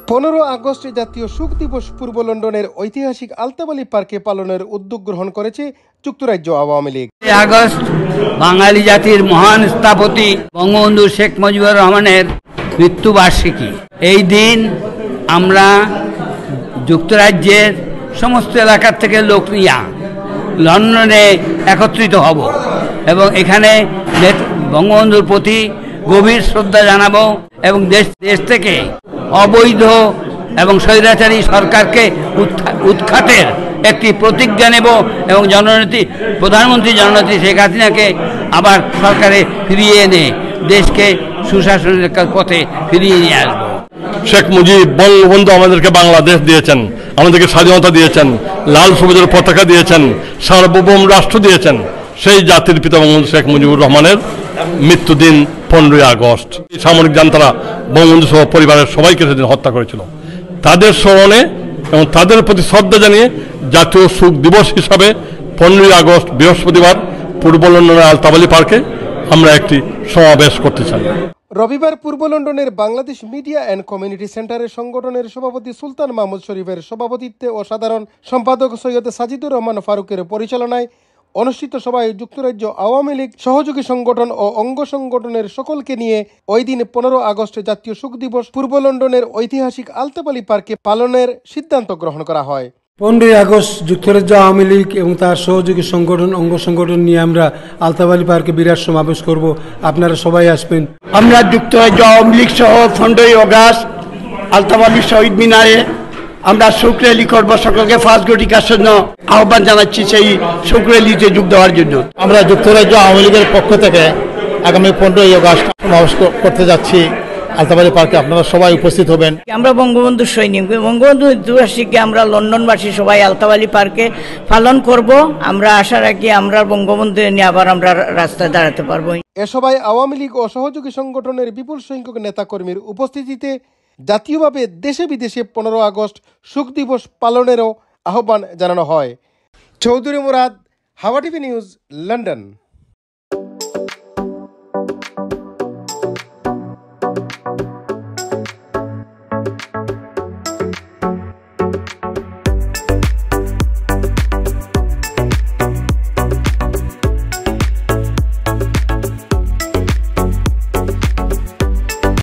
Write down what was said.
15 August জাতীয় শোক দিবস পূর্ব লন্ডনের ঐতিহাসিক আলতাবালি পার্কে পালনের উদ্যোগ গ্রহণ করেছে যুক্তরাজ্য আওয়ামী লীগ। আগস্ট বাঙালি জাতির মহান স্থপতি বঙ্গবন্ধু শেখ মুজিবুর রহমানের মৃত্যুবার্ষিকী। এই দিন আমরা যুক্তরাজ্যের সমস্ত এলাকার থেকে লোক নিয়ে লন্ডনে একত্রিত হব এবং এখানে বঙ্গবন্ধুর প্রতি গভীর শ্রদ্ধা জানাবো এবং দেশ থেকে অবৈধ এবং স্বৈরাচারী সরকারকে উৎখাতের একটি প্রতিজ্ঞা নেব এবং প্রধানমন্ত্রী জননেত্রী শেখ হাসিনাকে আবার সরকারে ফিরিয়ে এনে দেশকে সুশাসনের পথে ফিরিয়ে নিয়ে আসবো। শেখ মুজিব বঙ্গবন্ধু আমাদেরকে বাংলাদেশ দিয়েছেন, আমাদেরকে স্বাধীনতা দিয়েছেন, লাল সবুজের পতাকা দিয়েছেন, সার্বভৌম রাষ্ট্র দিয়েছেন। সেই জাতির পিতা বঙ্গবন্ধু শেখ মুজিবুর রহমানের মৃত্যুদিন 15 আগস্ট। সামরিক জান্তারা বঙ্গবন্ধু সহ পরিবারের সবাইকে সেদিন হত্যা করেছিল। তাদের স্মরণে এবং তাদের প্রতি শ্রদ্ধা জানিয়ে জাতীয় শোক দিবস হিসাবে 15 আগস্ট বৃহস্পতিবার পূর্ব লন্ডনের আলতাবালি পার্কে আমরা একটি সমাবেশ করতে চাই। রবিবার পূর্ব লন্ডনের বাংলাদেশ মিডিয়া অ্যান্ড কমিউনিটি সেন্টারের সংগঠনের সভাপতি সুলতান মাহমুদ শরীফের সভাপতিত্বে ও সাধারণ সম্পাদক সৈয়দ সাজিদুর রহমান ফারুকের পরিচালনায় অনুষ্ঠিত সভায় যুক্তরাজ্য আওয়ামী লীগ সহযোগী সংগঠন ও অঙ্গ সংগঠনের সকলকে নিয়ে ওই দিন 15 আগস্ট জাতীয় শোক দিবস পূর্ব লন্ডনের ঐতিহাসিক আলতাবালি পার্কে পালনের সিদ্ধান্ত গ্রহণ করা হয়। 15 আগস্ট যুক্তরাজ্য আওয়ামী লীগ এবং তার সহযোগী সংগঠন অঙ্গ সংগঠন নিয়ে আমরা আলতাবালি পার্কে বিরাট সমাবেশ করব। আপনারা সবাই আসবেন। আমরা যুক্তরাজ্য আওয়ামী লীগ সহ 15 আগস্ট আলতাবালি শহীদ মিনারে আমরা শোক র্যালি করবো। সকলকে ফার্স্ট ঘটিকার জন্য আহ্বান জানাচ্ছি সেই শোক র্যালিতে যোগ দেওয়ার জন্য। আমরা যুক্তরাজ্য আওয়ামী লীগের পক্ষ থেকে আগামী 15 আগস্ট সমাবেশ করতে যাচ্ছি আলতাবালি পার্কে। আপনারা সবাই উপস্থিত হবেন। আমরা বঙ্গবন্ধু সৈনিক, বঙ্গবন্ধু মৃত্যুবার্ষিকী আমরা লন্ডনবাসী সবাই আলতাবালি পার্কে পালন করব। আমরা আশা রাখি আমরা বঙ্গবন্ধু নিয়ে আবার আমরা রাস্তায় দাঁড়াতে পারবো। এ সভায় আওয়ামী লীগ ও সহযোগী সংগঠনের বিপুল সংখ্যক নেতাকর্মীর উপস্থিতিতে জাতীয়ভাবে দেশে বিদেশে 15 আগস্ট শোক দিবস পালনেরও আহ্বান জানানো হয়। চৌধুরী মুরাদ, হাওয়া টিভি নিউজ, লন্ডন।